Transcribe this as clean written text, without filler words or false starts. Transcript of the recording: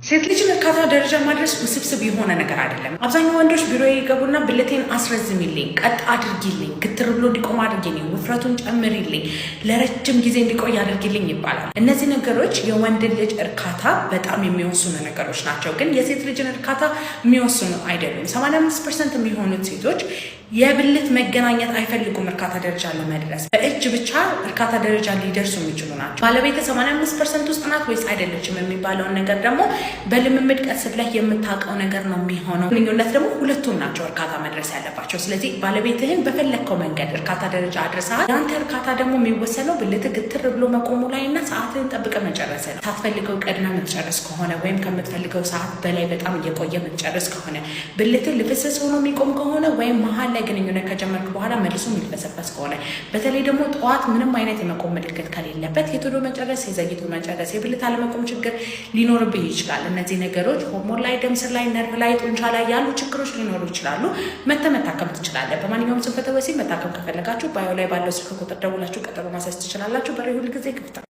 ሴት ልጅን እርካታ ደረጃ ማድረስ ውስብስብ የሆነ ነገር አይደለም። አብዛኛው ወንዶች ቢሮ ይገቡና ብልቴን አስረዝሚልኝ፣ ቀጥ አድርጊልኝ፣ ክትር ብሎ እንዲቆም አድርጊልኝ፣ ውፍረቱን ጨምሪልኝ፣ ለረጅም ጊዜ እንዲቆይ አድርጊልኝ ይባላል። እነዚህ ነገሮች የወንድ ልጅ እርካታ በጣም የሚወስኑ ነገሮች ናቸው፣ ግን የሴት ልጅን እርካታ የሚወስኑ አይደሉም። 85% የሚሆኑት ሴቶች የብልት መገናኘት አይፈልጉም። እርካታ ደረጃ ለመድረስ በእጅ ብቻ እርካታ ደረጃ ሊደርሱ የሚችሉ ናቸው። ባለቤት 85% ውስጥ ናት ወይስ አይደለችም የሚባለውን ነገር ደግሞ በልምምድ ቀስ ብለህ የምታውቀው ነገር ነው የሚሆነው። ግንኙነት ደግሞ ሁለቱም ናቸው እርካታ መድረስ ያለባቸው። ስለዚህ ባለቤትህን በፈለግከው መንገድ እርካታ ደረጃ አድርሰሃል። የአንተ እርካታ ደግሞ የሚወሰነው ብልትህ ግትር ብሎ መቆሙ ላይ እና ሰዓትህን ጠብቀህ መጨረስ ነው። ሳትፈልገው ቀድመህ የምትጨርስ ከሆነ ወይም ከምትፈልገው ሰዓት በላይ በጣም እየቆየ የምትጨርስ ከሆነ፣ ብልትህ ልፍስስ ሆኖ የሚቆም ከሆነ ወይም መሀል ግንኙነት ከጀመርክ በኋላ መልሶ የሚልበሰበስ ከሆነ፣ በተለይ ደግሞ ጠዋት ምንም አይነት የመቆም ምልክት ከሌለበት የቶሎ መጨረስ፣ የዘግይቶ መጨረስ፣ የብልት አለመቆም ችግር ሊኖርብህ ይችላል። እነዚህ ነገሮች ሆርሞን ላይ፣ ደም ስር ላይ፣ ነርቭ ላይ፣ ጡንቻ ላይ ያሉ ችግሮች ሊኖሩ ይችላሉ። መታከም ትችላለህ። በማንኛውም ስንፈተ ወሲብ መታከም ከፈለጋችሁ ባዮ ላይ ባለው ስልክ ቁጥር ደውላችሁ ቀጠሮ ማስያዝ ትችላላችሁ። በሬ ሁል ጊዜ ክፍት